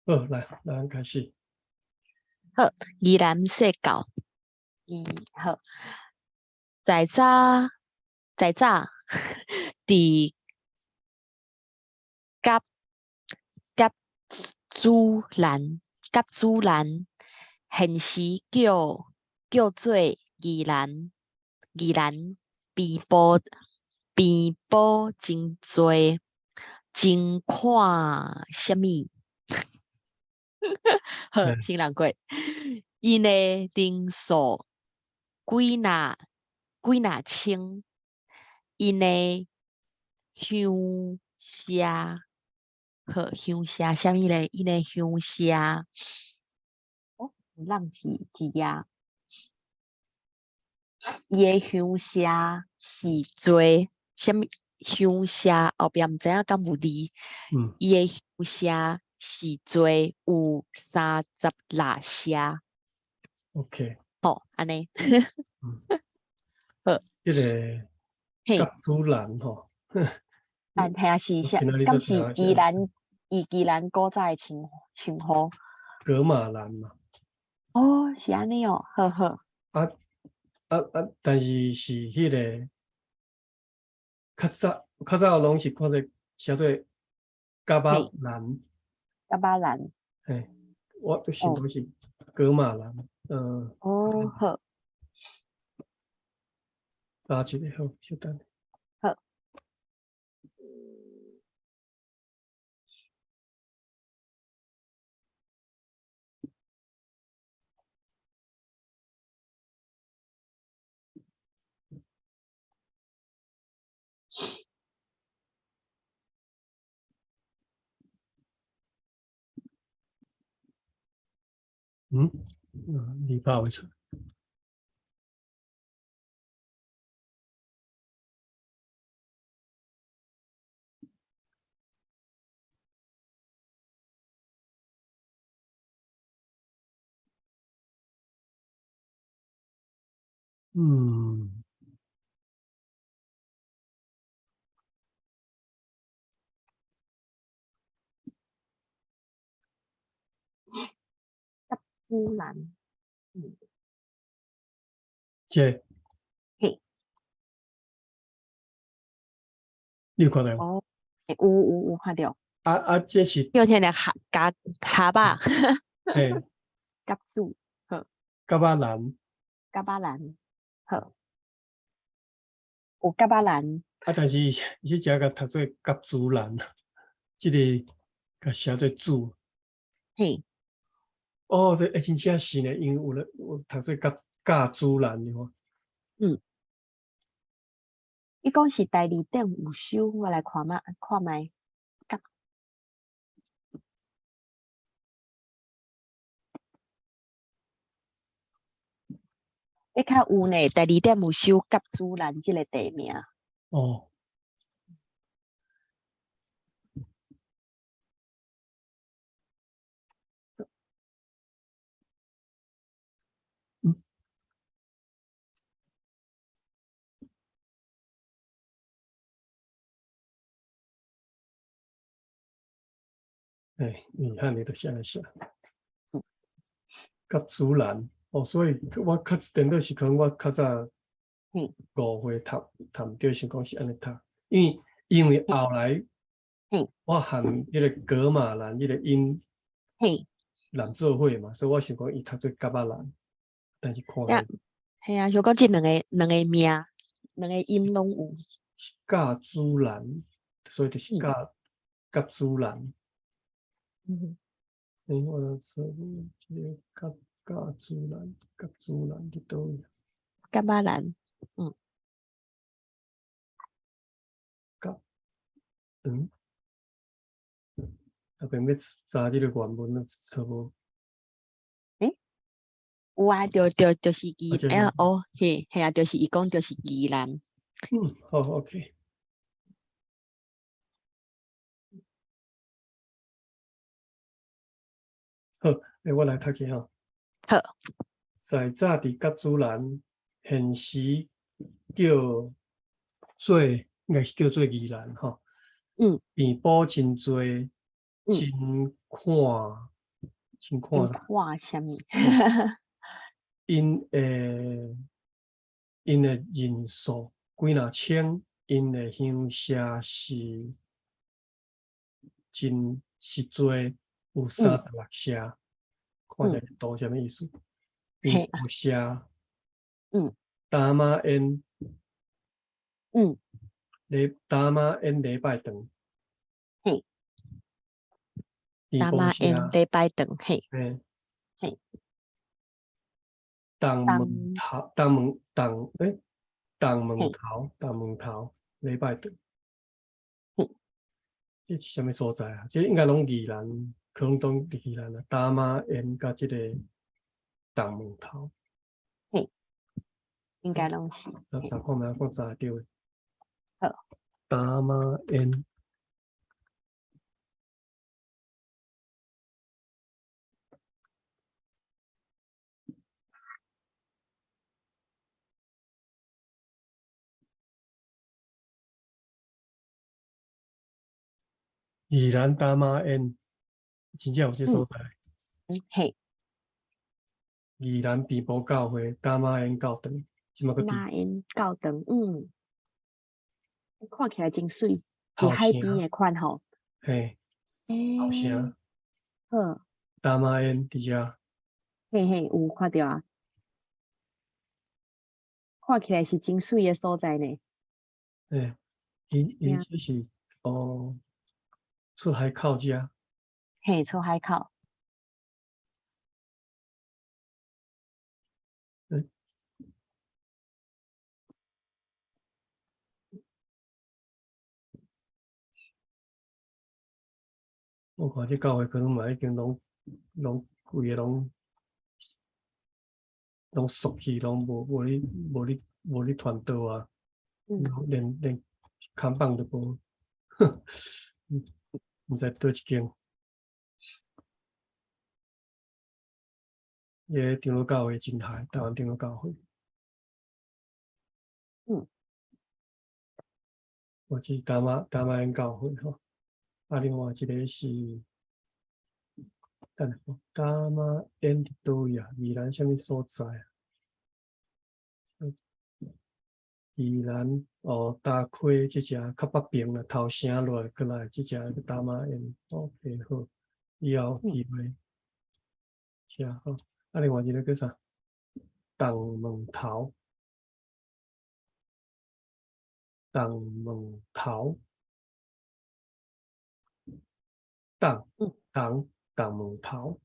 好，来，咱开始。好，宜兰说教，好，在早，伫甲甲主人，现时叫做宜兰边坡真多，真看什么？好，嗯新人过，因的人数几若千，因的乡下，好乡下，啥物咧？因的乡下，哦，浪字呀，伊的乡下是做啥物？乡下后壁毋知影敢有字，嗯伊的乡下是做有30社， ，OK，好，安尼，嗯，好，这个嘿。甲主人吼，但系是啥？我今仔日才敢是听是宜兰宜兰古早的称呼？格马兰嘛，哦，是安尼哦，好好。啊但是是迄个较早拢是看做写做甲巴嘿，兰，加巴兰。嘿，我都想哦到是格马兰，哦，好打一个好，稍等。好。你拍会出。嗯，乌兰，这嘿，你有看到无？哦，有看到。这是有天的下巴，嘿甲主，好，甲巴兰，加巴兰，好，有加巴兰，但是伊只个读做甲主兰，即个甲写做主。嘿，哦，对，真正是呢，因为有读做甲主兰的话，嗯，伊讲是第二点有收，我来看卖。甲，伊较有呢，第二点有收甲主兰即个地名。哦，嗯，你看你都写一下，甲主兰，哦，所以我电脑是可能我较早嘿， 5岁读毋对，想讲是安尼读，因为嘿，后来嘿，我含迄个格马兰迄个音嘿，蓝做伙嘛，所以我想讲伊读做甲巴兰，但是看呀，系啊，想讲即两个名，两个音拢有。是甲主兰，所以就是嗯甲主兰。嗯，我说这个甲主兰伫倒位？加巴兰，嗯，甲嗯，后边要查这个原文了，差无。诶，有啊，就是这边哦，嘿，啊，就是伊讲就是宜兰。好，OK，好，我来读一下吼。好，在早伫甲主兰，现时叫做应该是叫做宜兰吼。嗯病补真多，嗯真看先看啦。画什么？因诶人数几若千，因诶乡社是多，有36社，看起来图什么意思？因嘿有社，嗯打马因嗯打马因礼拜堂，嘿，义大妈工社， N 礼拜堂嘿嘿，嘿，东门当头，东门嘿头，东门头礼拜堂，嘿这是什么所在啊？这应该拢宜兰，可能拢宜兰啊。打马因甲这个东门头，嘿，应该拢是。查看觅我查得到诶。好，打马因。宜兰打马因，真正有这所在。嘿，宜兰边埔教会打马因教堂，即马个伫马 N 教堂，看起来真水，伫头城，海边的款吼。嘿，头诶，城好，打马因伫遮，嘿嘿，有看到啊，看起来是真水的所在呢。嘿，伊这是出海口遮，嘿，出海口，嗯，我看这教会可能嘛已经拢规个拢缩去，拢无咧传道啊，连看板都无，毋知倒一间。伊个长老教会真歹，台湾长老教会。我是打马因教会吼，啊，另外一个是，等下打马因伫倒位啊？宜兰什么所在啊？宜兰大溪即只较北边啦，头城落来过来即只打马因，OK 好，以后机会，是啊好，啊，另外一个叫啥？东门头，东门头，东门头。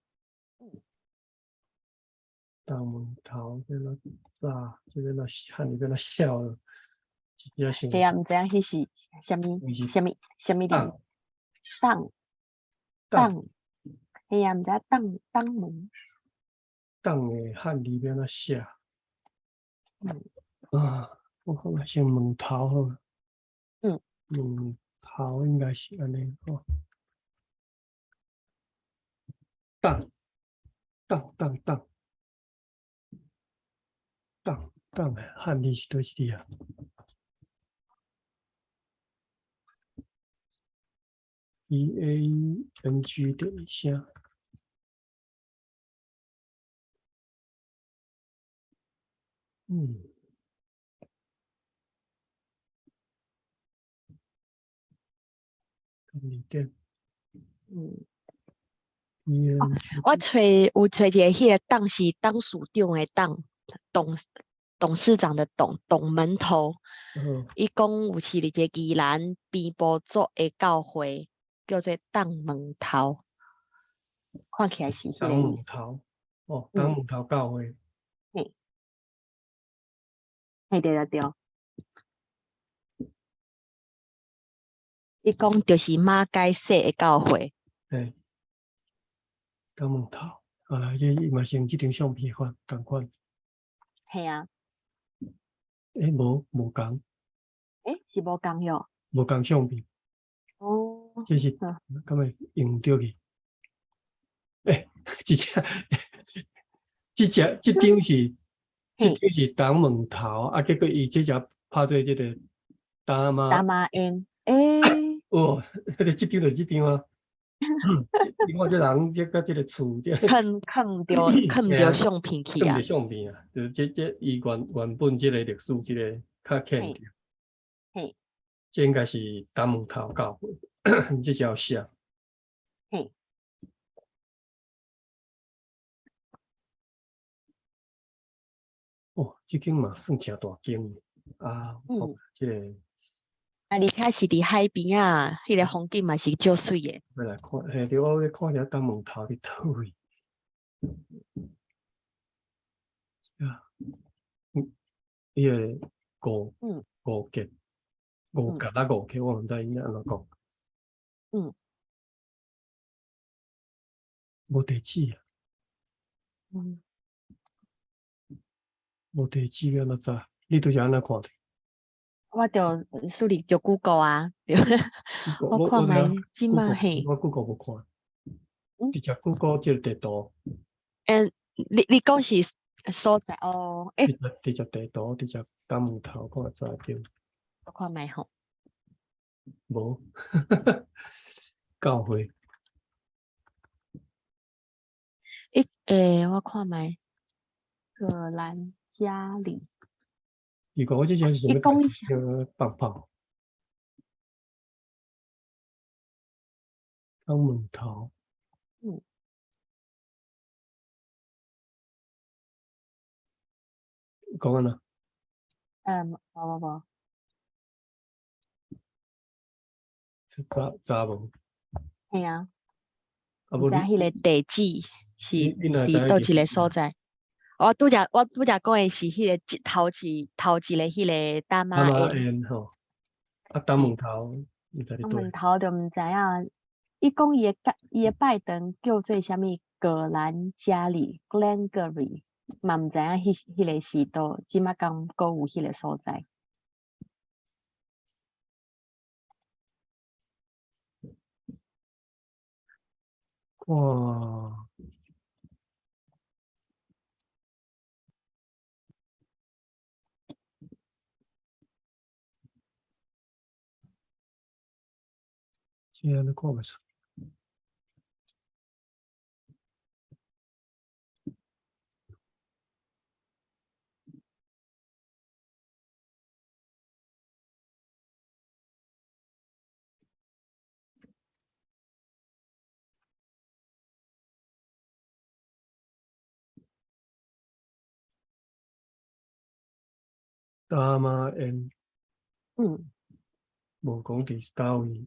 东门头在那炸，就在那看你在那笑了，也想嘿啊，毋知影迄是什么是什么字？当当当当，嘿啊，毋知影当门，当的汉里边那写嗯啊，我看看先门头好，嗯，门头应该是安尼哦，当当当当当的汉里是对是滴啊？EANG 点一下，看里点EANG 我有找一个迄个党是党署长的党，董事长的董门头，伊讲有是一个宜兰边部族的教会，叫做党门头，看起来是迄东个意思。门头东门头教会。嘿，嘿对对。伊讲就是马街市的教会。嘿，东门头，啊，这嘛是用这张相片款共款。系啊，无共，是无共哟。无共相片，哦，这是敢会用着去？这张是东门头啊，结果伊这只拍做这个大大妈，妈因，哦，迄个这张就是这张啊，你看这人这个这个厝，这看唔到相片去啊根本。相片啊，就是这伊原本这个历史这个较欠嘿着，嘿这应该是大门头教会，这条写。嘿，哦，这间嘛算正大间啊，这个而且是伫海边啊，迄个风景嘛是足水诶。要来看，嘿，对，我咧看下大门头伫倒位啊，伊个五嗯五格五格啊五格，我毋知伊安怎讲，嗯无地址啊，嗯，无地址安怎知？你拄是安怎看的？我着输入着 Google 啊，对，我看卖即马嘿，我 Google 无看，嗯，直接 Google 即个地图，你讲是所在哦，直接地图，直接大门头看知着，我看卖吼，无教会。我看卖荷兰家里，如果我这是什伊么讲一下，放炮，大门头，嗯讲安那？无，是查某，嘿啊，啊无毋知迄个地址是你哪知伫倒一个地址啊？所在。我拄则讲诶是迄个头一个迄个大大马马宴，宴吼，啊大门头，毋知伫我对。们头就毋知影。伊讲伊诶拜堂叫做啥物？格兰加里 （Glengarry），嘛毋知影迄个是倒，即马刚搁有迄个所在。哇，这安尼看袂出。大马宴嗯，无讲伫倒位，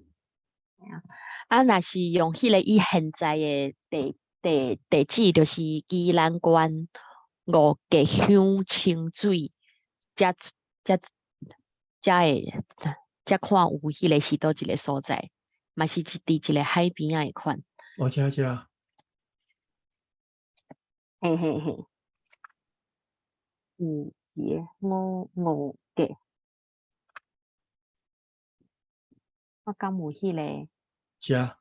若是用迄个伊现在诶地址，就是宜兰县五格乡清水，才会才看有迄个是倒一个所在，嘛是伫一个海边仔诶款。这，嘿嘿嘿，节五格，我敢有迄个。这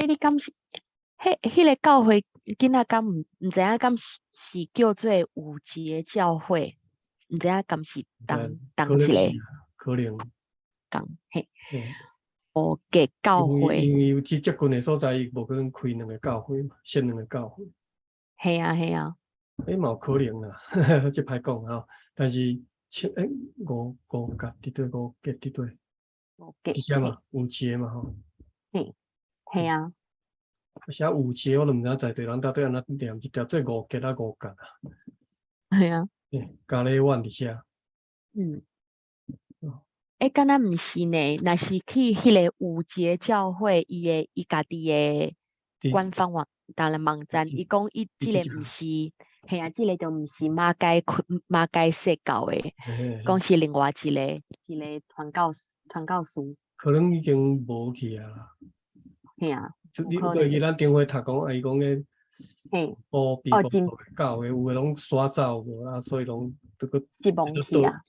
你敢是迄个教会囡仔敢毋知影敢是叫做五节教会，毋知影敢是可能是一个可能，嘿嘿，五节教会，因为有接近的所在，伊无可能开两个教会嘛，先两个教会，嘿啊，嘛有可能啦，这歹讲吼。但是五格伫对，五格伫对，五节伫遮嘛有节嘛吼。嘿啊，写有节我都毋知在地人到底安怎念，一条做五格啊五格啊，嘿啊，咖喱碗伫遮。嗯。敢若毋是呢，若是去迄个五节教会，伊家己诶官方网站，伊讲伊即个毋是，嘿啊，即个就毋是马街说教诶，讲是另外一个传教士，可能已经无去啊啦。嘿啊，就你可能，对伊咱电话读讲，伊讲诶，嘿，比真教会有诶拢刷走无啊，所以拢这个是忘去啊，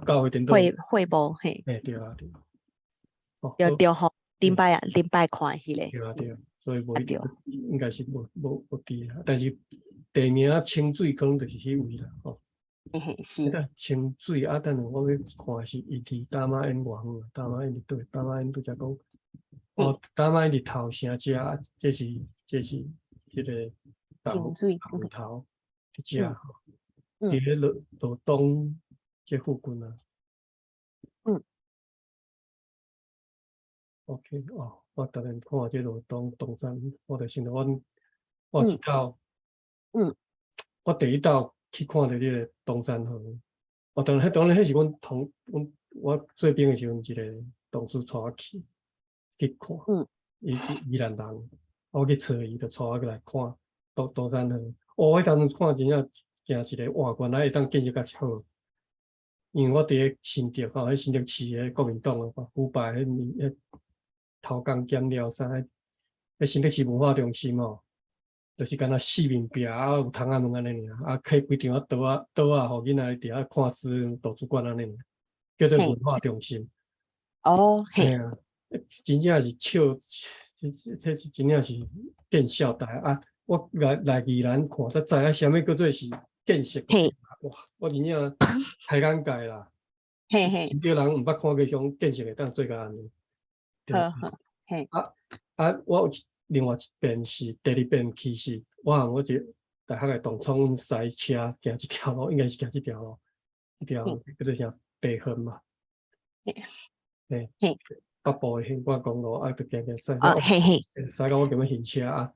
教会顶会无嘿，对啊对。着互顶摆看迄个，对啊，所以无对，应该是无伫啊，但是地名清水可能就是迄位啦，吼。嘿嘿是，迄清水啊，等下我要看是伊伫大马因偌远啊，大马因伫对，大马因拄则讲，哦，大马因伫头城遮啊，这是迄个清水，头头伫遮嗯吼，嗯伫迄罗东这附近啊。嗯。OK，哦，我逐日看这罗东山，我就想到我一道，我第一道去看着迄个东山河。哦，当然迄是我做兵的时阵，一个同事带我去看。伊是宜兰人，我去找伊，就带我过来看东山河。哦，迄当阵看真正行一个哇，原来会当建设甲好。因为我伫咧新竹吼，迄新竹市诶国民党啊，腐败迄头工减料啥，迄新竹市文化中心吼，就是敢若四面壁啊，有窗仔门安尼尔，啊开规场啊桌啊，互囡仔伫遐看书、图书馆安尼尔，叫做文化中心。哦，嘿，嘿啊，真正是笑，这是真正是见笑台啊！我来宜兰看，才知影啥物叫做是建设国家。哇！我真正太眼界啦！嘿嘿，真少人毋捌看过种建设会当做甲安尼。呵呵，嘿，我有另外一遍是第二遍去是，我一个大学的同窗驶车行即条路，应该是行即条路，迄条叫做啥北横嘛，嘿，嘿，北部的横贯公路啊，就行驶哦，嘿嘿，到我咁样行车啊，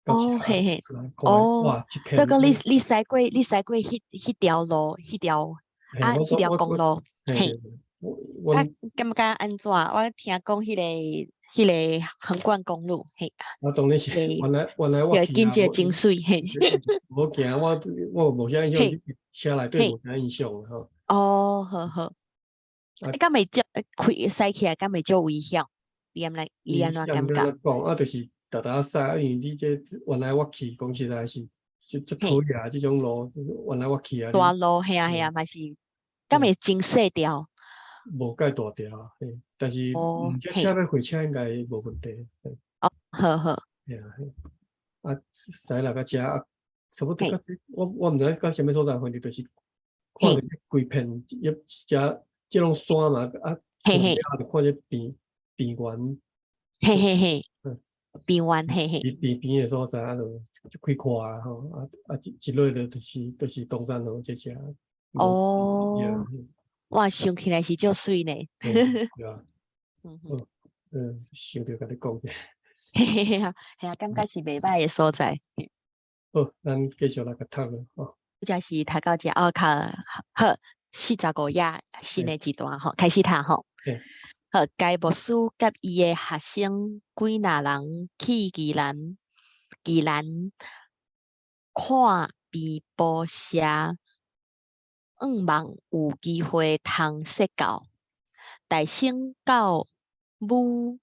到车哦，嘿嘿，来看，哦，哇，一片，这个你驶过迄条路，嘿，迄条公路，嘿对嘿，对，啊，阮感觉安怎？我听讲迄个横贯公路，嘿，我当然是诶，原来我个去啊，境界真水，嘿，无行，我无啥印象，嘿，车内底嘿，无啥印象吼。哦，好好，啊，敢袂少开驶起来，敢袂少危险？你安怎感觉？像安怎讲啊，就是逐驶啊，因为你这原来我去讲实在是就讨嘿，厌啊，这种路原来我去啊，你大路，嘿啊嘿啊，嘛是，敢会真细条？无介大条啊，嘿，但是哦，这车嘿，要回车应该无问题，嘿，哦，好好，嘿啊，嘿，啊，驶来到遮啊，差不多嘿，到我毋知到啥物所在，反正就是看嘿，着规片这种山嘛，啊，出了嘿嘿，就看这边缘，嘿嘿嘿，嗯，边湾，嘿嘿，边的所在啊，就开阔啊，吼，一类的就是东山河这些，无哦，哇，想起来是足水呢，对啊，嗯哼，哦，想着甲你讲者，嘿嘿嘿啊，嘿啊，感觉是袂歹的所在。好，咱继续来个读咯，吼，这是读到这哦，好45页新的一段吼，开始读吼。嘿，好，该牧师甲伊的学生几若人去宜兰看比波社，望有机会通说教，大声到武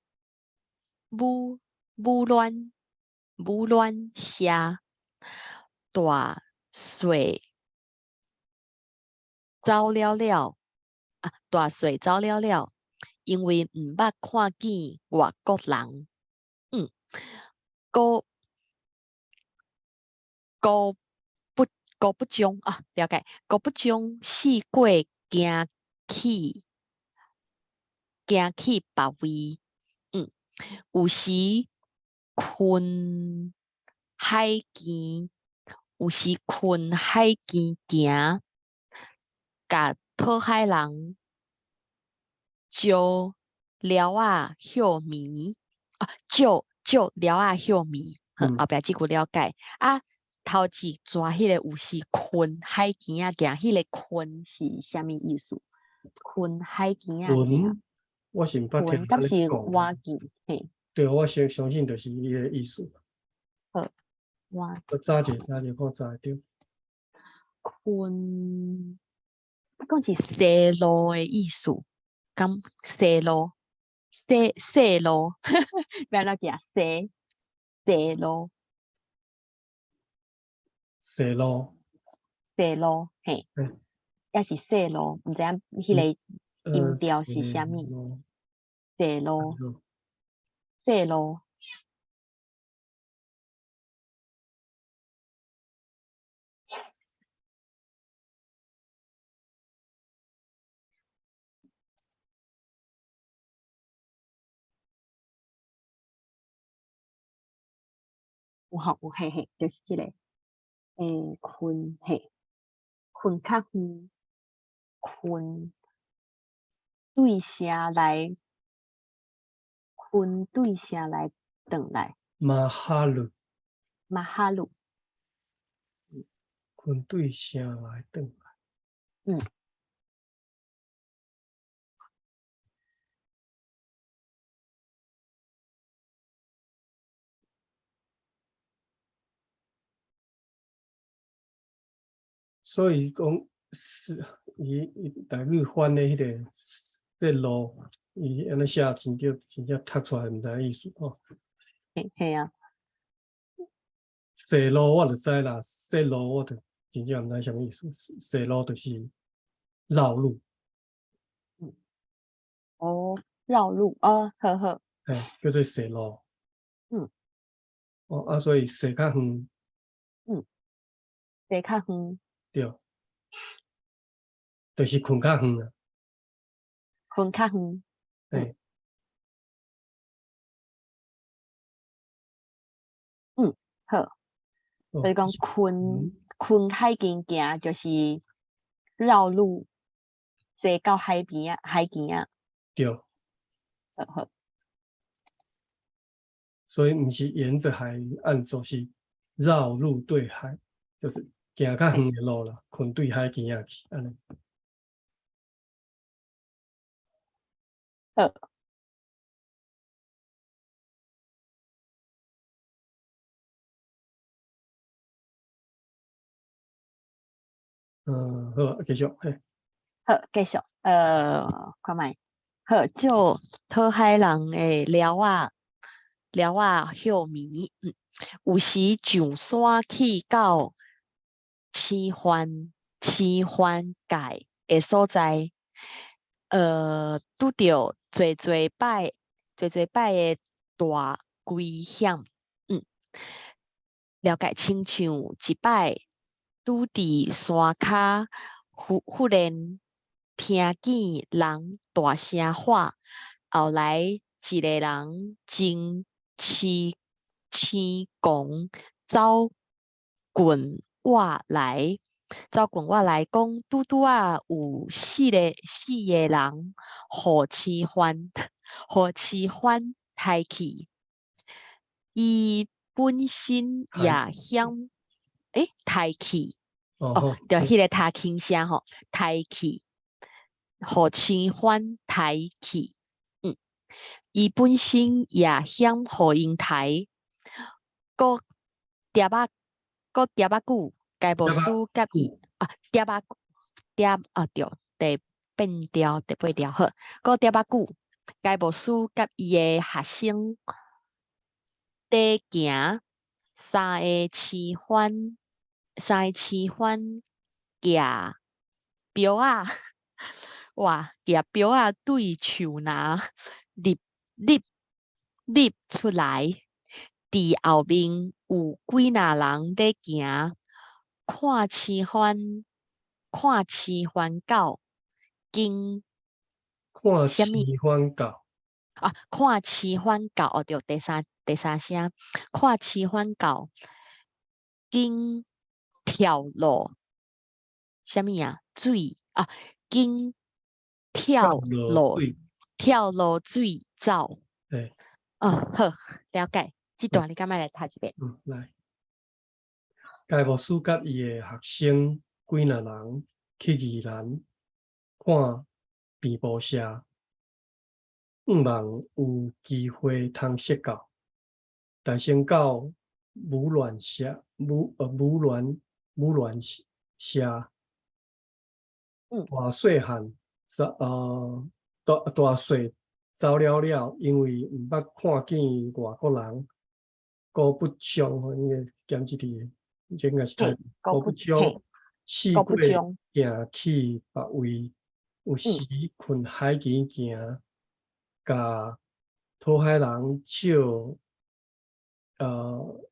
武武乱社，大水走了了。大水走了了，因为毋捌看见外国人，嗯，高高不高不将啊，了解，高不将四过去别位，有时困海边，有时困海边行，甲讨海人招了休眠招了休眠，好，后壁即句了解啊。头一抓迄个有是困海边啊行，迄个困是啥物意思？困海边啊行，我是毋捌听困敢是安尼讲，蛙见，嘿，对，我相信就是伊个意思，好，蛙我早者看知着，困，讲是西路的意思，敢西路，西路，不要记啊，西路。西路，细路，嘿，嘿，也是细路，毋知影迄个音调是西啥物？路，细路，细路，有吼有嘿嘿，就是这个困嘿，困较远，困对啥来，困对啥来转来，马哈鲁，马哈鲁，困对啥来转来？嗯，所以讲是伊台语翻的迄个说路，伊安尼写真正读出来毋知意思吼。嘿啊，说路我就知啦，说路我就真正毋知啥物意思。说路就是绕路，哦，绕路哦，呵呵，叫做说路。嗯所以说较远，嗯，坐较远，对，就是困较远啊。困较远，嘿，好，所以讲就是困海边行就是绕路，坐到海边啊，海边啊，对，呵呵，所以毋是沿着海岸走，是绕路对海，就是行较远的路啦，困对海边仔去安尼。好，好，继续，嘿，好，继续，看觅，好，就讨海人的鸟仔休眠，有时上山去到青番界的所在，拄着侪摆的大危险，了解亲像一摆拄伫山骹，忽然听见人大声喊，后来一个人真狂走近我来讲，拄啊有四个人，互饲番抬去，伊本身也嫌抬去，好，就迄个他轻声吼，抬去，互饲番抬去，伊本身也嫌互因抬，搁叠啊久，该无输甲伊叠啊对，变调第八条好，搁叠啊久，该无输甲伊的学生底行，三个饲番举标啊，哇，举标啊对树拿立出来，伫后面有几若人在行，看饲番狗，经看什么饲番狗，看饲番狗对，第三声，看饲番狗经跳落什么水经跳落水，水走。嘿，好，了解。这段你敢要来读一遍？来，该牧师甲伊的学生几若人去宜兰看蝙蝠社，望有机会通识到大仙狗母卵社，母卵社，大细汉大细走了，因为毋捌看见外国人，故不将因为减一字，这应该是太故不将四过行去别位，有时困海边行，甲讨海人笑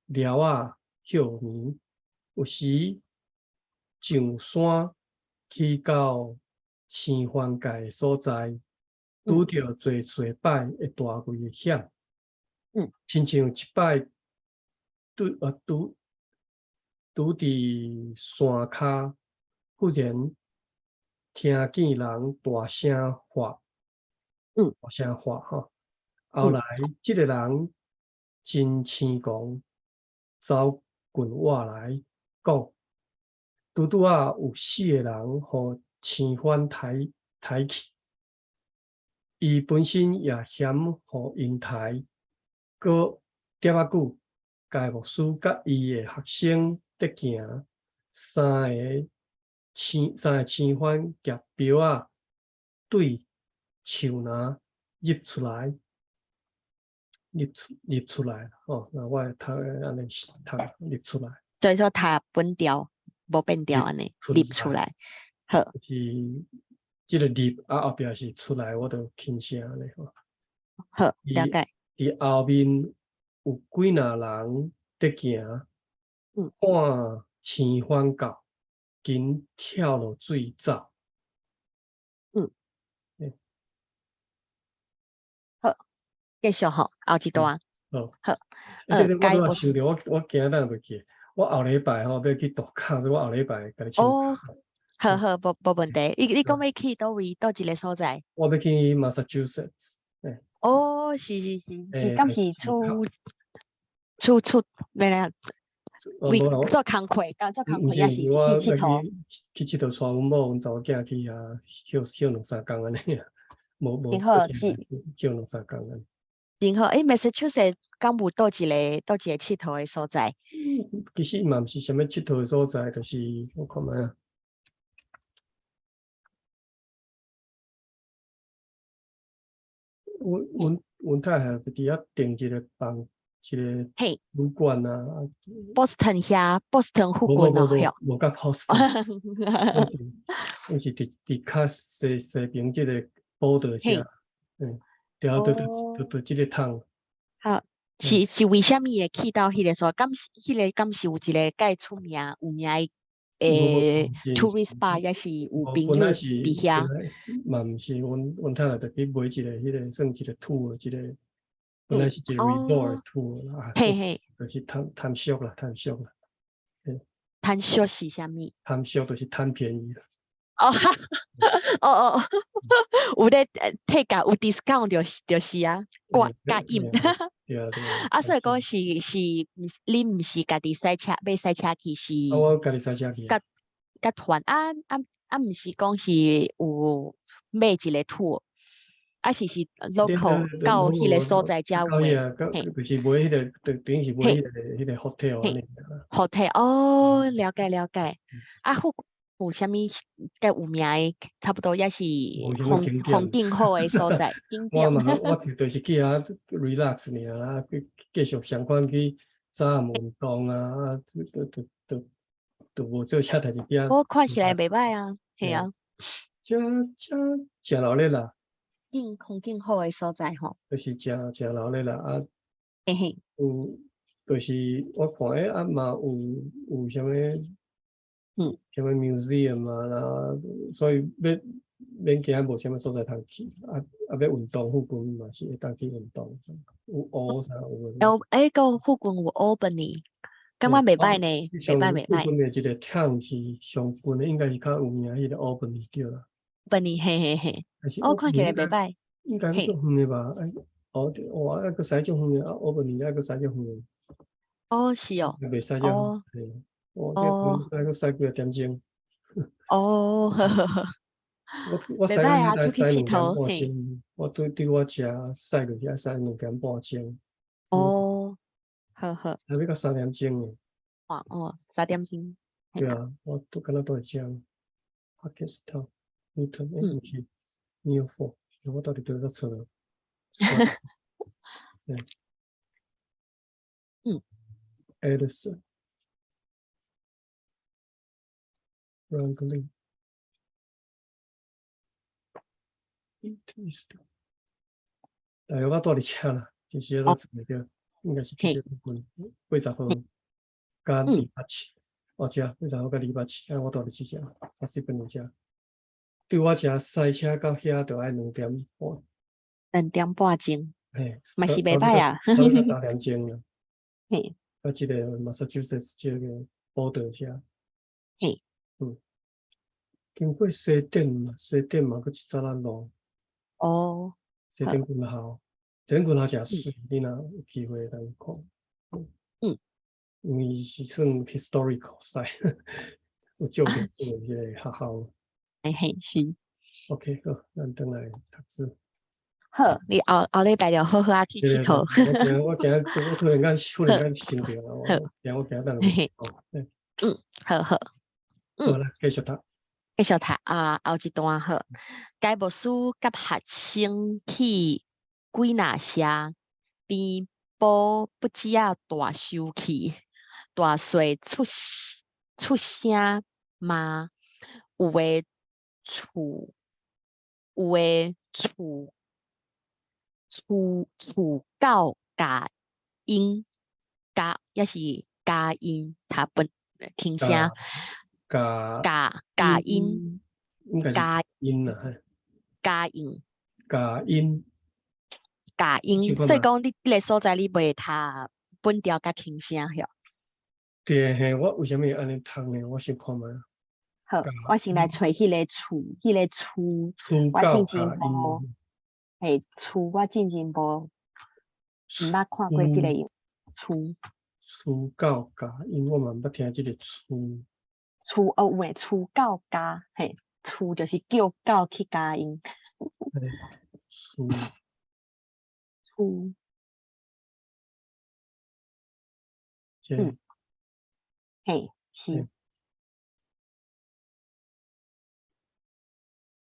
鸟仔休眠，有时上山去到青番界的所在，拄着做摆的大危险。亲像一摆拄伫山骹，忽然听见人大声喊，大声喊吼。后来即个人真青狂，走近我来讲，拄啊有4个人互青番抬去，伊本身也嫌互因抬，搁点仔久，甲牧师甲伊的学生伫行，三个青番夹标仔对树林入出来。入出来哦，那我读安尼读入出来，所以说它本调无变调安尼入出来，好，是即个入啊后壁是出来，我就轻声安尼吼。好，了解。伫后面有几若人伫行，看青番到，紧跳落水走。好，继续吼，后一段。好，我拄想着我今日袂记，我后礼拜吼要去杜卡，我后礼拜甲你请假。好，无问题。你讲要去倒位，倒一个所在？我要去 Massachusetts。是，敢是出咩咧？做工课，做工课也是去佚佗。去佚佗，带阮某、阮查某囝去啊，休2-3工安尼啊，无真好，是休2-3工安尼。真好，Massachusetts 敢有倒一个佚佗的所在？其实嘛毋是啥物佚佗的所在，就是我看觅啊。阮太太伫遐订一个房，一个旅馆啊。Boston 遐，Boston 附近哦，无甲 Boston，阮是伫较西边即个波道遮，然后就即个趟。好，是为虾米会去到迄个所？敢是有一个介出名有名诶 tourist bar，也是有朋友伫遐。嘛毋是，阮太太就去买一个迄个算一个 tour，一个本来是一个 resort tour 啦，就是贪俗啦。贪俗是虾米？贪俗就是贪便宜啦。有咧退价有 discount 就是啊，加印。所以讲是你毋是家己买赛车去是？我家己赛车去。甲团毋是讲是有买一个 tour， 是 local 到迄个所在遮有诶。就是买迄个，等于是买迄个 hotel 安尼。hotel 了解。有啥物介有名诶？差不多也是风景好诶所在。我就是去遐 relax 尔，继续相关去早运动啊，都无做车代志边。我看起来袂歹啊，系啊。真热闹啦。风景好诶所在吼。就是真热闹啦啊。嘿。就是我看嘛有啥物？啥物 museum 啊啦，所以免惊无啥物所在通去，要运动附近嘛是会当去运动，有湖啥有。个附近有 Albany， 感觉袂歹呢，袂歹。附近的一个 town 是上近的，应该是较有名迄个 Albany 对啦。Albany 嘿，看起来袂歹。应该足远的吧？要搁使足远的，Albany 要搁使足远的。是哦。袂使遮。这搁使几个点钟？我使到出去佚佗。我对我食使落去使2.5钟。好。要到3点钟呢。3点钟。对啊，我都敢若都会食。Pakistan Newton 毋是 Newport，我到底对错了。Edison Franklin East， 大约我住伫遮啦，其实都做袂着，应该是这些部分。80号加2八7，遮80号加2八7，我住伫遮，80分遮。对我遮赛车到遐就要2点半。2点半钟。嘿，嘛是袂歹啊。3点钟啦。甲即个Massachusetts 即个border 遐，嘿，经过西点嘛，西点嘛，佫一早仔路，哦，西点军校，西点军校诚嗯水，你若有机会当看，嗯，因为是算 historical site，有照啊，片迄个学校。嘿是， OK，好，咱转来读书。好，你后礼拜就好好啊去对对佚佗，对，我突然间好，想到了，好，我今日等嘿嘿，哦，对，好好，好啦，继续读。继续读啊，后一段好。该牧师甲学生去几若社，边保不只啊大生气，大碎出声骂，有诶厝，有诶厝狗加音，也是加音，他本听声加加音音应该是加音啦，嘿，加音。加音，假音，唱看嘛。所以讲你迄个所在你袂读本调甲轻声晓。对嘿，我为什么安尼读呢？我先看嘛。好，加我先来找迄个厝，迄个厝，初我进前教加无，音，嘿，厝我进前无，毋捌看过即个厝，初教加音，我嘛毋捌听即个初。厝有诶，厝狗加，嘿，厝就是叫狗去加音，初厝，这嘿，是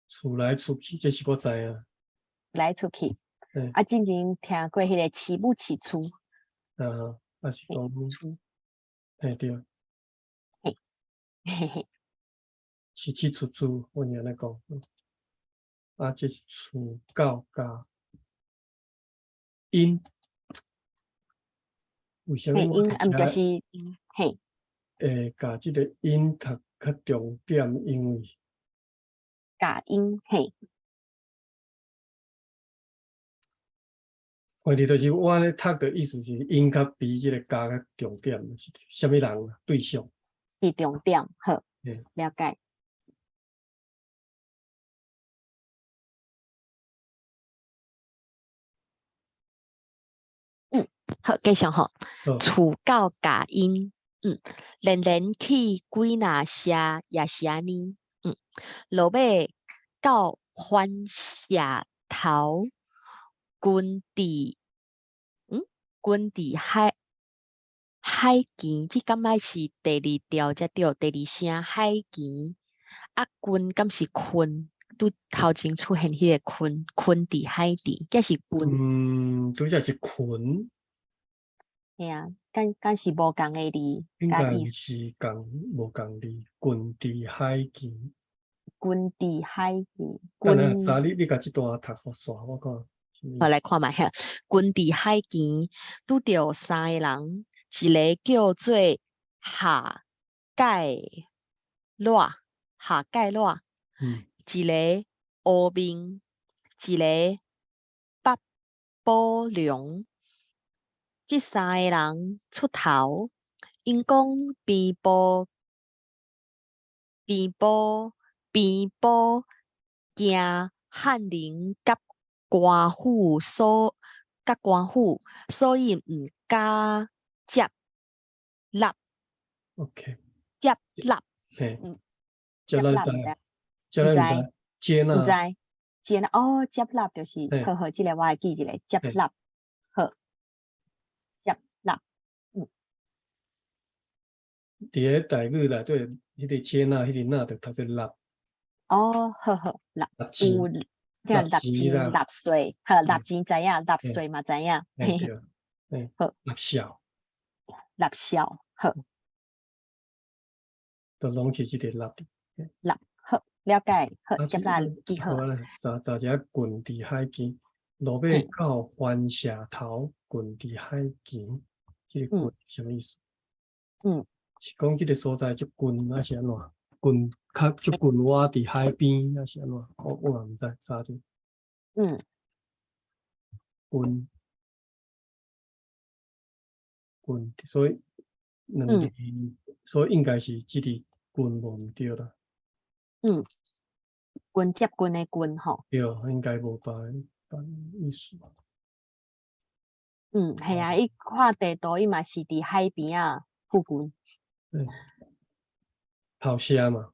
厝来厝去，这是我知啊。来出去。嘿，啊，进前听过迄个饲母饲厝，还是讲，厝，嘿对，嘿，嘿嘿，起厝厝，我安尼讲。这是厝教加音，为什么嘿，我因毋就伫遮是，嘿，会甲即个音读较重点？因为假音，嘿。问题就是我咧读的意思是音较比即个加较重点，是啥物人啊对象？是重点，好，嘿，了解。好，继续吼。好，厝到假音，连连去几若社也是安尼，落尾到番社头，滚伫，滚伫海墘，即敢若是第二调才对，第二声海墘。啊，滚敢是困？拄头前出现迄个困，困伫海底，这是滚。拄则是群，嘿啊，敢是无共诶字，应该甲意思。是无共字，群伫海墘。滚伫海底，等下，滚，你甲即段读互煞，我看什么意我思？来看觅遐。滚伫海墘，拄着三个人，一个叫做夏盖热，夏盖热，一个乌面，一个北宝龙。即三个人出头，因讲边部惊翰林甲官府，所以毋敢接纳？OK，接纳，嘿，嗯，接咱知，接纳毋知接咱毋知，接毋纳，知接纳哦，接纳就是嘿，好好，即个我会记一个接嘿，纳，好接纳，伫个台语内底，迄个接纳，迄个纳着读做纳哦，好好纳有。钱，听纳钱啦，纳税，好纳嘿，钱知影，纳嘿，税嘛知影，嘿嘿嘿，对，嘿，好纳孝，纳孝，好都拢是即个纳的。纳好了解，好接纳记好，好啦，早只滚伫海边，落尾嘿，到番社头，滚伫海边，即个滚什么意思？是讲即个所在即近还是安怎？近即近我伫海边还是安怎？我嘛毋知啥子嗯，近，所以两字，所以应该是这里棍无毋对啦。棍接棍的棍吼。对，应该无别意思。系啊，伊看地图，伊嘛是伫海边啊附近。头虾嘛。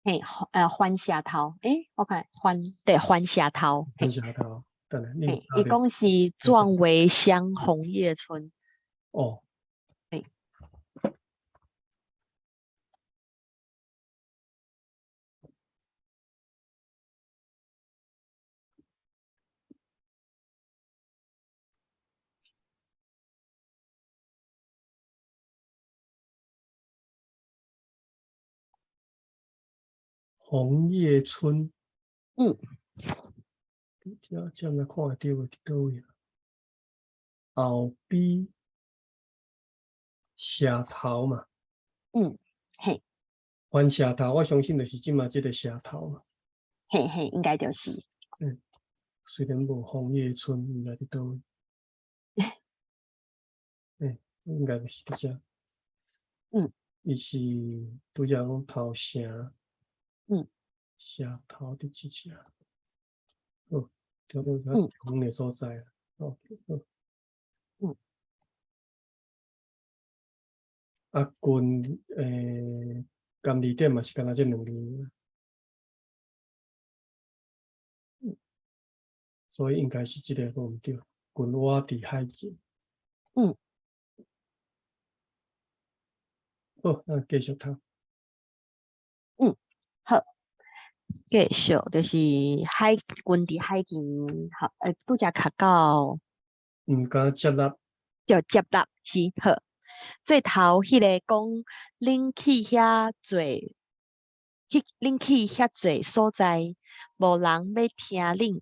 嘿，番峡头，我看番峡头。番峡头，等下你伊讲是壮围乡红叶村。哦。红叶村。这样看会到伫倒位？后边社头嘛。嘿。番社头，我相信就是即嘛即个社头嘛。嘿，应该就是。虽然无红叶村，应该伫倒位？应该就是伫遮。伊是拄则讲头城。社头伫即遮。好，调到较红的所在。好。啊，郡甘字点嘛是干那这两字，所以应该是这个无毋对。郡我伫海境。好，咱继续读。好，继续就是海郡伫海境，好，拄则读到毋敢接纳。就接纳是好。最头迄个讲，恁去遐侪，恁去遐侪所在，无人要听恁，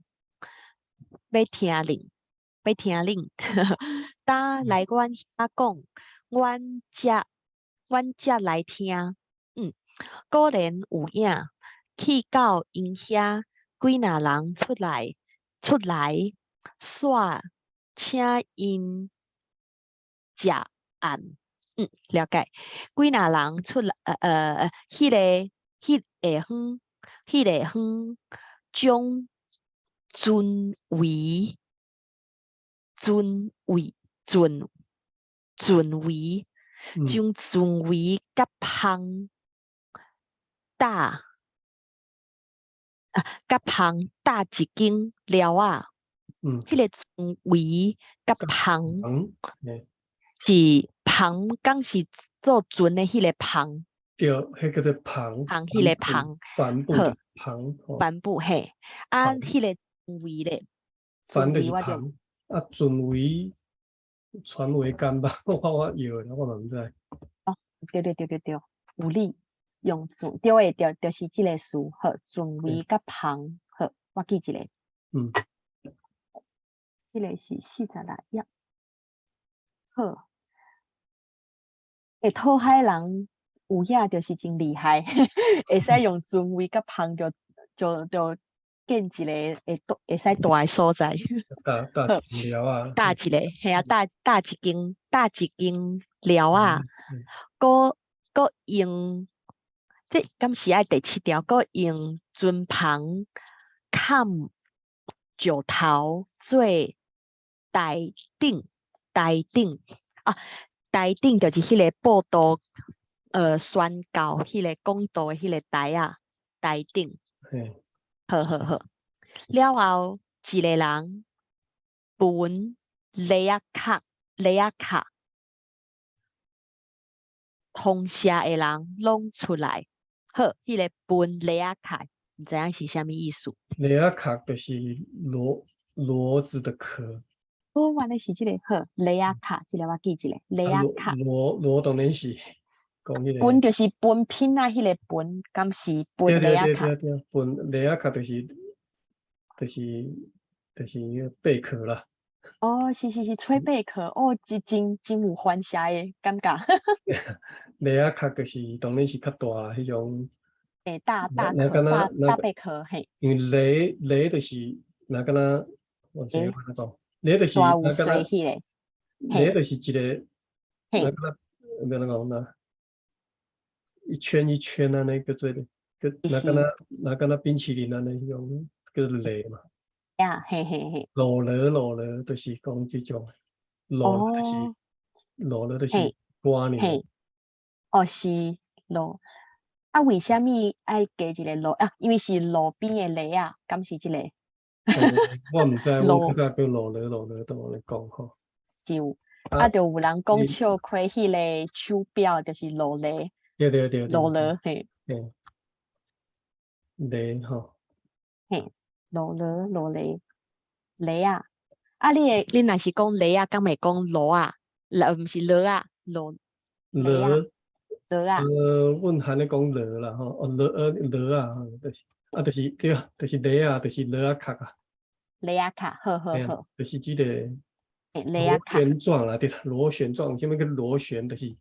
当来阮遐讲，阮才来听。果然有影，去到因遐，几若人出来，煞请因食暗。了解。几若人出来，迄个方，将尊为将尊为甲芳搭一间寮啊。迄个尊为甲芳是芳，讲是做船的迄个芳。对，迄叫做芳。迄个芳。帆布的芳。帆布嘿。迄个尊为咧。帆就是芳。尊为传为干吧？我摇的，我嘛毋知。对，有理。用尊对的，就是即个词。好，尊为甲芳。好，我记一个。即个是46页。好。讨海人有影就是真厉害，会使用尊为甲芳就建一个会使大的所在。搭一间寮啊。搭一个，系啊，搭一间寮啊。搁用，这敢是爱第7条，搁用尊芳砍石头做台顶啊。台顶就是迄个报道，宣告迄个讲道的迄个台啊，台顶。好。了后，一个人分雷啊卡，通社的人拢出来。好，迄个分雷啊卡，毋知影是啥物意思？雷啊卡就是骡子的壳。原来是即个好，雷啊卡，即个我记一个，雷啊卡。骡当然是讲迄个。分就是分品啊，迄个分，敢是分雷啊卡？对，分雷啊卡就是迄个贝壳啦。是吹贝壳。真有欢谐的感觉。雷啊卡就是当然是较大迄种。大贝壳嘿。因为雷就是若敢若，我知影安怎讲。雷就是大有水迄个。雷就是一个，若敢若没那讲那一圈一圈啊，那个做的，那个冰淇淋啊那种叫雷嘛，呀，嘿嘿嘿，罗就是讲这种，罗就是哦，罗勒就是嘿瓜呢，嘿，哦是路，啊为虾米爱加一个路啊？因为是路边的雷啊，敢是这个我唔知，阮较路早叫罗勒都来讲吼，就啊，啊，就有人讲你笑亏迄个手表就是路雷，路对，雷嘿嘿，雷吼，嘿，路雷雷啊！啊，你若是讲雷啊，敢会讲罗啊？毋是罗啊，雷啊，罗罗啊，阮含咧讲罗啦吼，罗啊，就是就是对啊，就是雷啊，就是罗啊卡啊，雷啊卡，好好哎呀，好，就是这个嘿，雷啊螺卡，旋状啊，对啦，螺旋状，什么叫螺旋？就是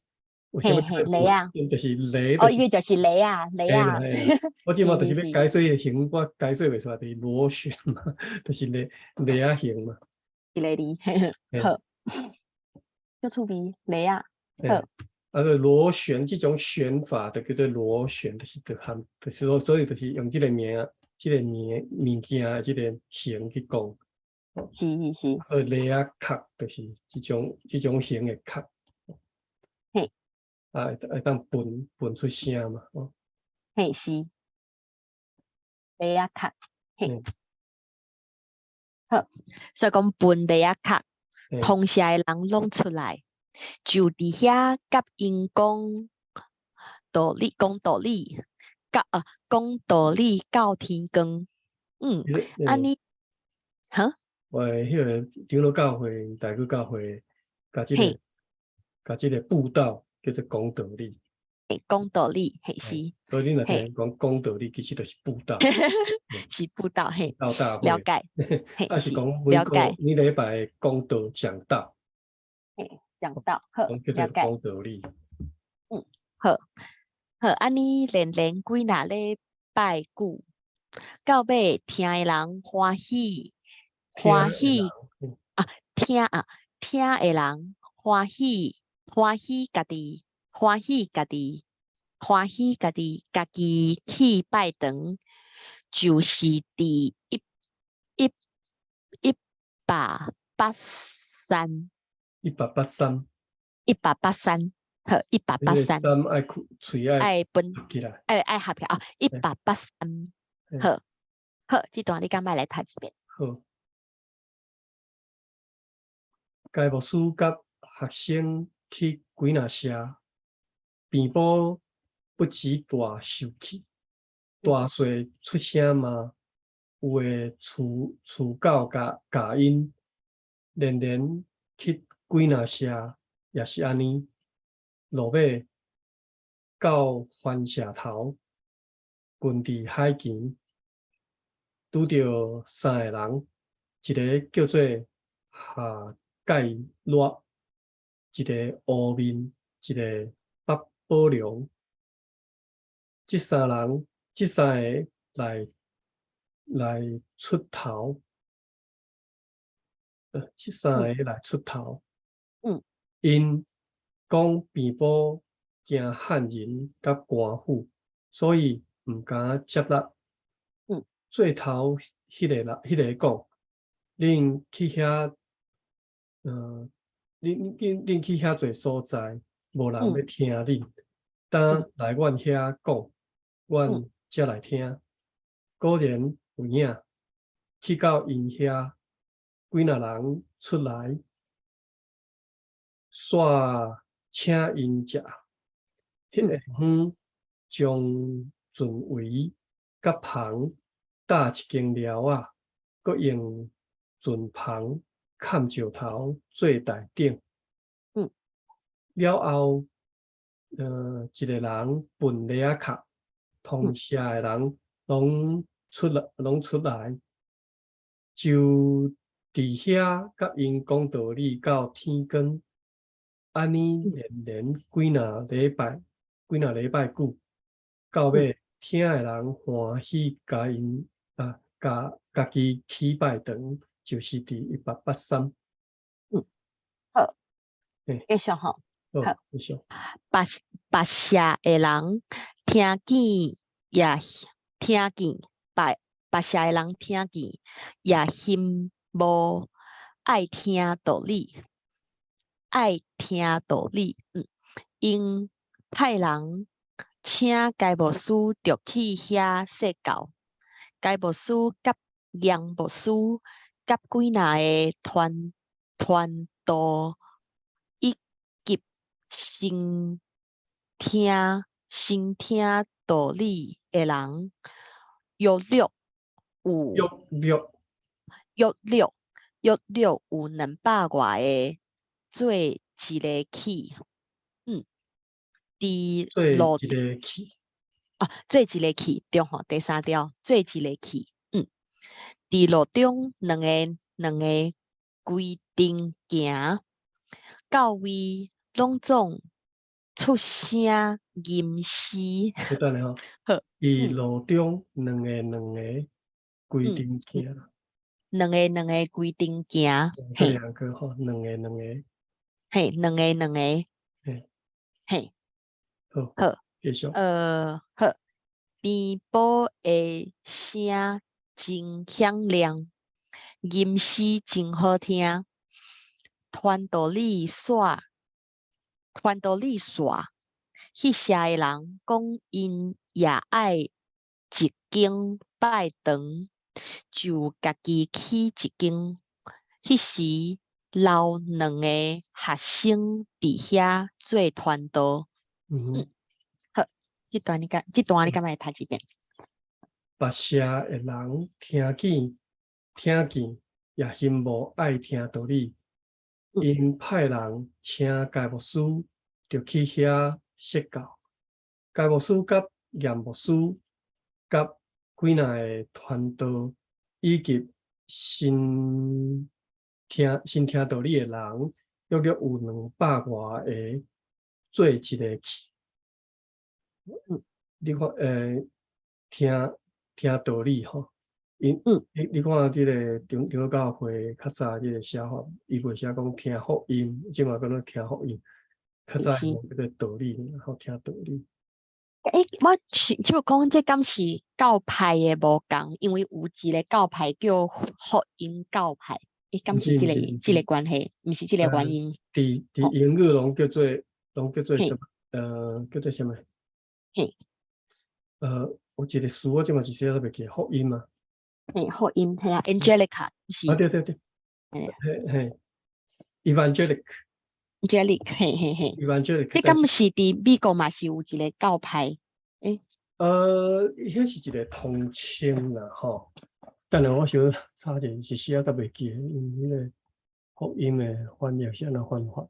有什么叫嘿嘿，雷啊，螺旋？就是雷，就哦，是因为就是雷啊，雷嘿啦啊，嘿啦。我即马就是要是是是，解说的形，我解说袂出来，就是螺旋嘛，就是雷啊形嘛。一个字，嘿嘿，嘿，好，就趣味，雷啊，嘿，好，螺旋这种旋法的叫做螺旋，就是就含，就是说，所以就是用这个名，这个名物件的这个形去讲。是是是，所以雷啊壳就是这种形的壳嘿啊，会当分出声嘛。哦，嘿是，雷啊卡，嘿嗯好，所以讲分雷啊卡，嗯，同社的人拢出来，就伫遐甲因讲道理，讲道理到天光。嗯，其实啊你，哈，我迄个长老教会、大哥教会，甲这个嘿，甲这个布道叫做讲道理。嘿，讲道理，嘿哎，是，所以你若听嘿，人讲道理，其实就是布道，嗯，是布道，嘿，布道大会，了解，嘿还是是，讲每了解，个你礼拜讲道讲道，嘿，讲到，好，讲叫做了解，讲道理。嗯，好，好，安尼连几若咧拜久，到尾听的人欢喜，听的人，欢喜啊，听啊，听的人欢喜，欢喜家己，欢喜家己，欢喜家己，家己去拜堂，就是伫一一百八三， 183，183，好，一百你个八三，胆爱开嘴爱爱分合起来。爱合起来啊，一嘿百八三，嘿好，好，这段你敢麦来读一遍？好，该牧师甲学生去几若社，病母不止大受气，大细出声嘛，有诶厝狗甲因，连去几若社也是安尼，落尾到番社头，滚伫海墘，拄着三个人，一个叫做夏盖洛，一个乌面，一个北保良。这三人，这三个来出头，这三嗯个来出头。嗯因讲病母惊汉人甲官府，所以毋敢接纳。嗯最头迄个讲，恁去遐，恁去遐侪所在，无人要嗯听你。当嗯来阮遐讲，嗯阮才来听。果然有影，去到因遐，几若人出来，煞请因食。迄个远将阵围甲旁搭一间寮仔，搁用阵旁砍石头做台顶。嗯了后，一个人分礼仔卡，同嗯社的人拢出来，就伫遐甲因讲道理到天光。安尼嗯连几若礼拜久，到嗯，尾听的人欢喜家己起拜堂，就是伫183。嗯好，嘿，继续吼。好，继续。白社的人听见也听见，白社的人听见也心无爱听道理，因派人请该牧师着去遐说教，该牧师甲杨牧师甲几若个团道以及先听道理的人，约略有200外个做一个起，伫路做一个去，做一个起，对吼，第3条做一个起，伫路中两个规定行，到位拢总出声吟诗。这等下吼，好，伫路中两个规定行，两个规定行，这嘿，2个吼，两个，嘿，两个，嘿，嘿，好，好，继续。好，边宝的声真响亮，吟诗真好听，传道理煞，迄社的人讲因也爱一间拜堂，就家己去一间。迄时留2个学生伫遐做传道。好，这段你敢会读一遍？别社的人听见，也心无爱听道理，因派人请该牧师着去遐说教。该牧师甲严牧师甲几若个传道以及新听道理的人，约略有200外个做一个去。你看，听道理吼，你看即个长老教会较早即个写法，伊袂写讲听福音，即嘛讲做听福音，较早用即个道理，然后听道理。我就讲这敢是教派的无共，因为有一个教派叫福音教派，敢是这个关系，毋是这个原因。伫英语拢叫做什么？叫做什么？嘿，有一个词我即嘛是写得袂记，福音嘛。福音系啊 ，Angelica 是。对，嘿 ，Evangelic，Angelic，这敢是伫美国嘛是有一个教派？迄是一个统称啦，吼。等下我小查者是写得袂记，因为迄个福音的翻译是安怎翻法？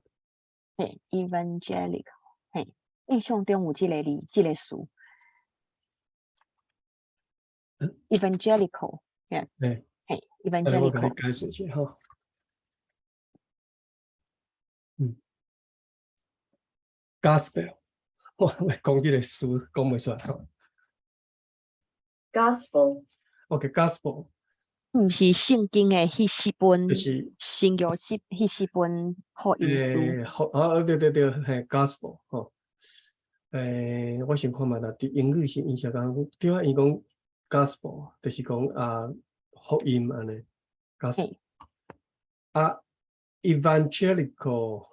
嘿 ，Evangelic， 嘿，印象中有这个字，这个词。Evangelical， 嘿我甲你，Evangelical。解释一下吼。Gospel， 我讲即个词讲袂出来吼。Gospel。OK，Gospel。毋是圣经的迄四本，就是新约迄四本福音书。对，嘿，Gospel 吼。我先看觅啦，伫英语是因写讲，对啊，伊讲 Gospel，就是讲福音安尼。Gospel ，Evangelical。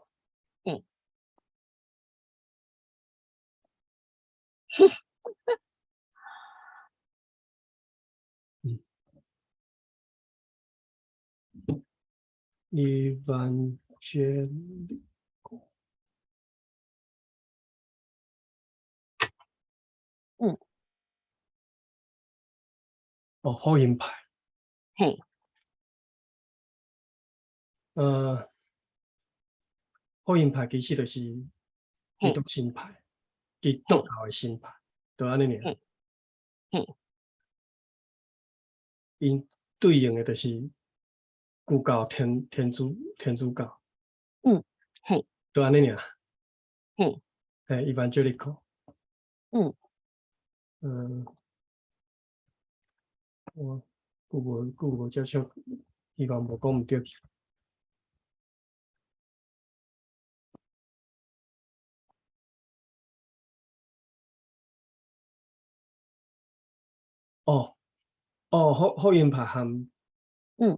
Evangelical。福音派。嘿。福音派其实就是基督新派，基督教的新派，就安尼尔。因对应的就是旧教天主教。就安尼尔。Evangelical。我Google接触，希望无讲毋对。哦，福音拍含，嗯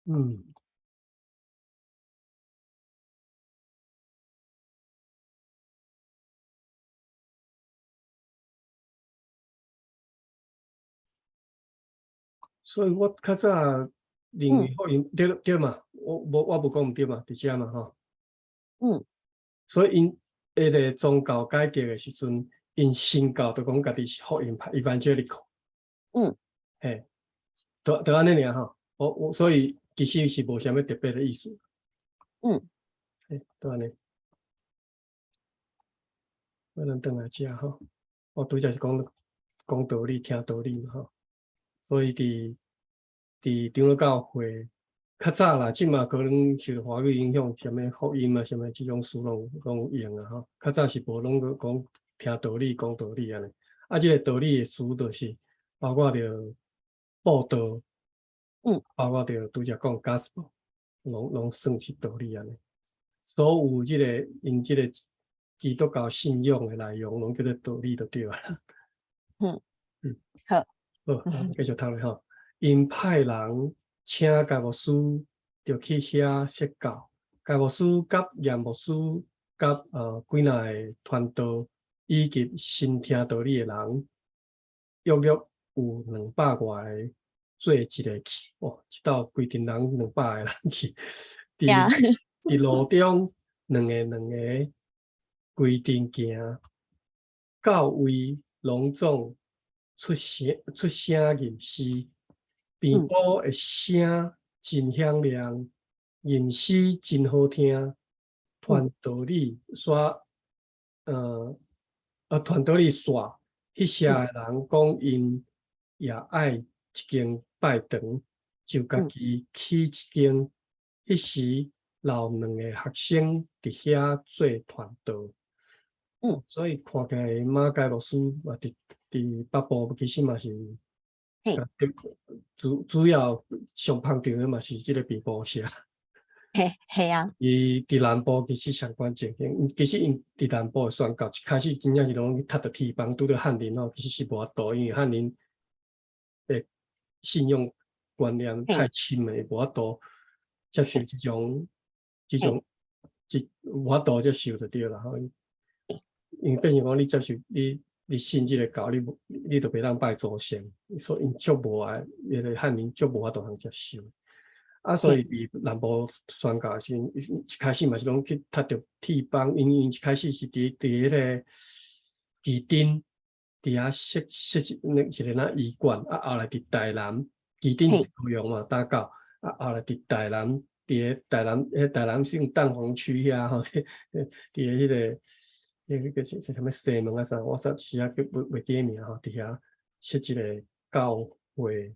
嗯，所以我较早认为福音对嘛，我无讲毋对嘛，伫遮嘛吼。嗯所以因迄个宗教改革的时阵，因新教就讲家己是福音派 （evangelical），嗯嘿，就安尼尔吼。我所以其实是无啥物特别的意思，嗯，嘿，就安尼。我咱转来遮吼，我拄则是讲道理、听道理嘛吼。所以长老教会较早啦，即嘛可能受华语影响，啥物福音啊，啥物即种词拢有用啊吼。较早是无拢讲听道理、讲道理安尼。啊，即个道理的词就是包括着报道，包括着拄则讲 gospel，拢算是道理安尼。所有即个因即个基督教信仰的内容，拢叫做道理就对啊。嗯嗯，好，好，继续读咧吼。因派人请教牧师，就去遐说教。教牧师甲严牧师甲几若个传道以及新听道理的人，约略有200外个做一个去。哦，一道规定人200个人去。呀，伫路中两个规定行，到位隆重出声吟诗，边鼓的声真响亮，吟诗真好听，传道理煞传道理煞，迄些人讲因也爱一间拜堂，就家己起一间。迄时老2个学生伫遐做传道，所以看起来马介牧师嘛，伫北部其实嘛是，主要上捧场的嘛是即个边部社。嘿啊，伊伫南部其实上关键，其实因伫南部宣教一开始真正是拢踢着铁板，拄着汉人哦，其实是无法度，因为汉人的信用观念太深诶，无法度接受即种无法度接受就对啦吼。因为变成讲你接受你信即个教，你就袂当拜祖先，所以因足无爱，迄个汉人足无法度通接受。啊，所以伫南部宣教时，一开始嘛是拢去踢着铁板，因一开始是伫迄个旗津伫遐设一个那医馆，啊后来伫台南，旗津是高雄嘛，打到啊后来伫台南，伫台南省蛋黄区遐吼，伫迄个。迄个是啥物西门啊啥，我霎时啊袂记名吼，伫遐设一个教会。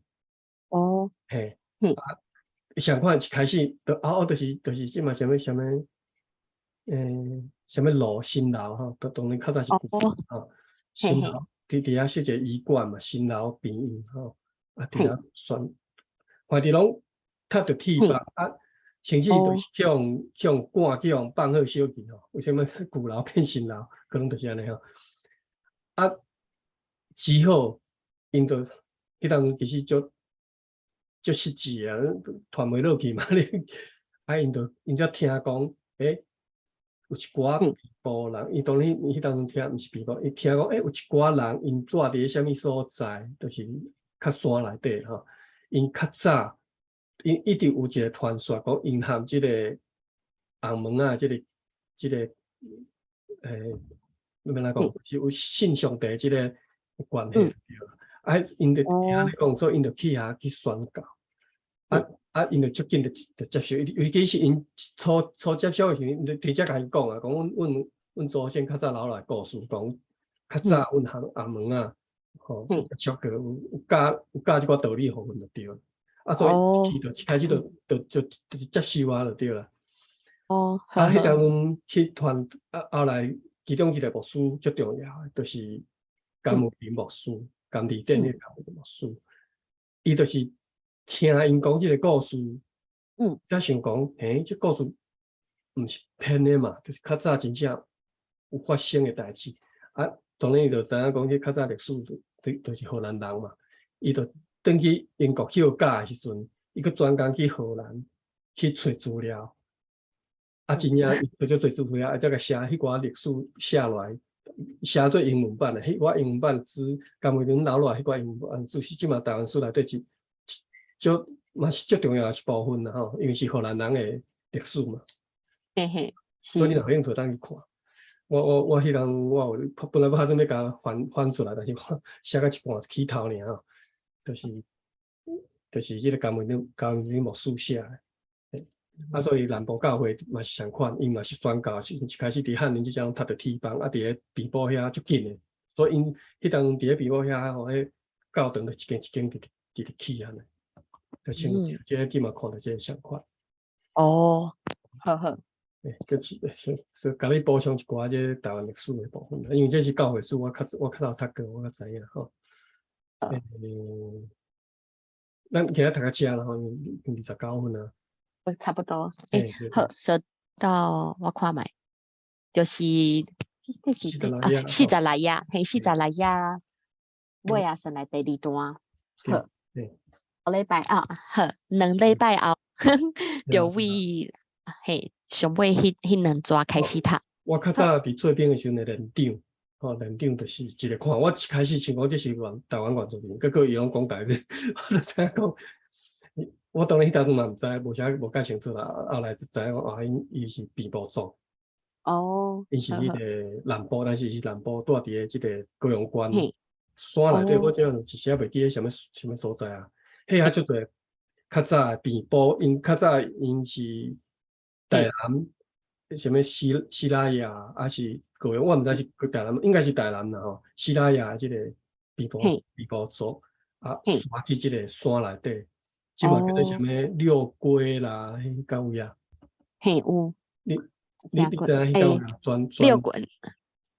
哦，嘿，上款一开始，就是即嘛啥物，啥物路新楼吼，当然较早是旧吼，新楼伫遐设一个医馆嘛，新楼病院吼，啊伫遐宣，反正拢踢着铁板啊。甚至就是向赶去用放好小去吼，为什么旧楼变新楼？可能就是安尼吼。啊，之后因就迄当其实足实际啊，传袂落去嘛。啊，因则听讲，有一寡北部人，伊当然迄当中听毋是北部，伊听讲，有一寡人因住伫啥物所在，就是较山内底吼，因较早。因一直有一个传说，讲因含即个红门啊，即个要安怎讲，是有信上帝即个关系对啦。啊，因着听你讲，所以因着去遐去宣教。因着足紧就接受，尤其是因初接受的时候，因就直接甲伊讲啊，讲阮祖先较早留来故事，讲较早阮红门啊，吼，接触过有教即个道理互阮就对了。啊，所以伊就一开始就接受啊，就对啦。啊，迄当中去传后来其中一个牧师最重要的，就是甘武林牧师，甘地店迄个牧师，伊就是听因讲即个故事，才想讲，这故事毋是骗的嘛，就是较早真正有发生的代志。啊，当然伊就知影讲，迄较早历史就是荷兰人嘛，伊就转去英国休假的时阵，伊佫专工去荷兰去找资料，啊，真正伊就做资料，啊，再甲写迄寡历史写落来，写做英文版的。迄寡英文版只甘为恁留落来迄寡英文版，就是即嘛台湾史内底嘛是最重要的一部分啦吼，因为是荷兰人的历史嘛。嘿嘿，所以你是，若有兴趣，当去看。我迄人我有本来要打算要甲翻出来，但是我写到一半起头尔吼，就是迄个甘为恁牧师写的。啊，所以南部教会嘛是相款，因嘛是宣教，是一开始伫汉人即种读着天邦，啊，伫咧庇埔遐足紧的，所以因迄当伫咧庇埔遐吼，迄教堂就一间一间直起安尼，就像即个今嘛看到即个相款。哦，好好，就甲你补充一寡即台湾历史的部分，因为这是教会史，我较早读过，我较知影吼。咱今日读到遮啦吼，29分啊。差不多。对好，说到我看觅，就是这是40来页40来页，嘿，40来页，尾啊算来第二段。好，对，2礼拜啊，好，2礼拜后就为嘿上尾迄2纸开始读。我较早伫做兵的时阵的连长，吼，连长就是一个看，我一开始想讲这是台湾原住民，结果伊拢讲台语，我就知影讲。我当然迄当阵嘛毋知，无介清楚啦。后来就知影讲，伊是庇埔族，哦，伊是迄个南部，但是伊是南部住伫个即个高阳关嘿山内底，我即阵一时袂记咧什么所在啊。迄遐足侪较早的庇埔，较早因是台南，什么西拉雅，还是高阳，我毋知是台南，应该是台南啦吼。西拉雅即个庇埔族啊，刷去即个山内底。即嘛叫做什么六龟啦，迄到位啊？嘿有，你知影迄到位啊？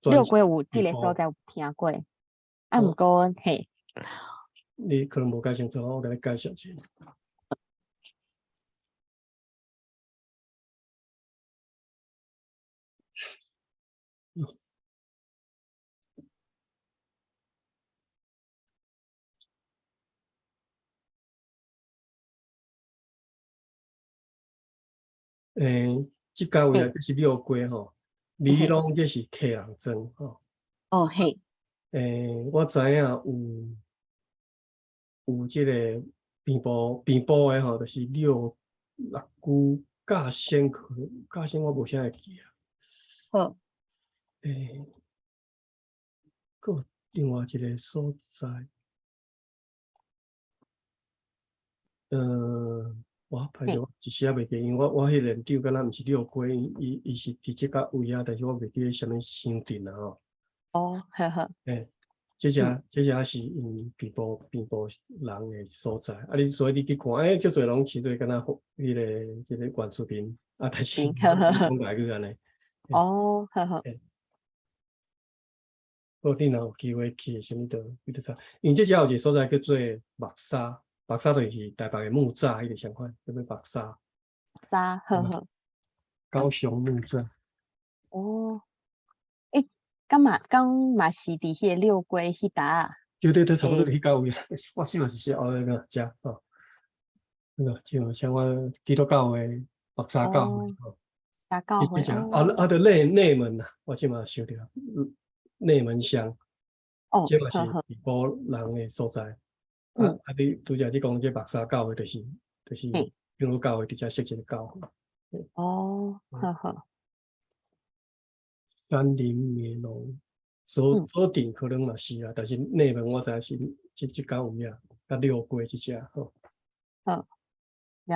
六龟有即个所在有听过，啊毋过嘿，你可能无介清楚，我甲你介绍一下。即到位啊，就是六龟吼，米拢这是客人庄吼。哦嘿，我知影有即个边部的吼，就是6句价先我无啥会记啊。好，佫有另外一个所在，我歹势，我一时也袂记，因为我迄连长敢若毋是六龟，伊是伫即个位啊，但是我袂记咧什么乡镇啊吼。哦，好好，这只是因边部人的所在，所以你去看，足侪拢其实敢若迄个即个原住民啊，但是讲台语安尼。哦，好好。你若有机会去什么的，你就知，因为这只有一个所在叫做目沙，目沙就是台北的木栅迄个相款，叫做目沙。好好。高雄木栅。哦，敢嘛是伫迄个六龟迄搭啊？对，差不多迄到位啊。我想是写那个遮吼，那个就像我基督教的目沙教会吼。教会就内门呐，我即嘛想着内门乡，即嘛是庇埔人的所在。你拄则你讲这目沙教会，就是基督教会伫遮设一个教会。哦，好好。山林美浓，左顶可能嘛是啊，但是内门我知是即到位啊，甲六龟即只吼。好，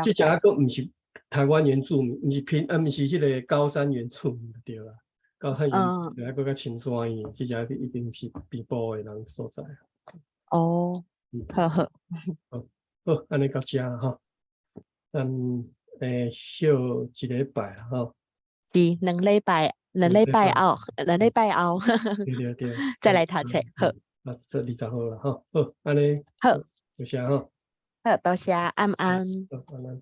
即只个毋是台湾原住民，毋是毋是迄个高山原住民就对啦。高山原住民还佫较青山伊，即只一定是庇埔的人所在。哦，好好。好，安尼到遮啦吼。咱休一礼拜啦吼。是2礼拜后，对。再来读册，好。这20号啦吼。好，安尼。好，多谢吼。好，多谢，安安。好，安安。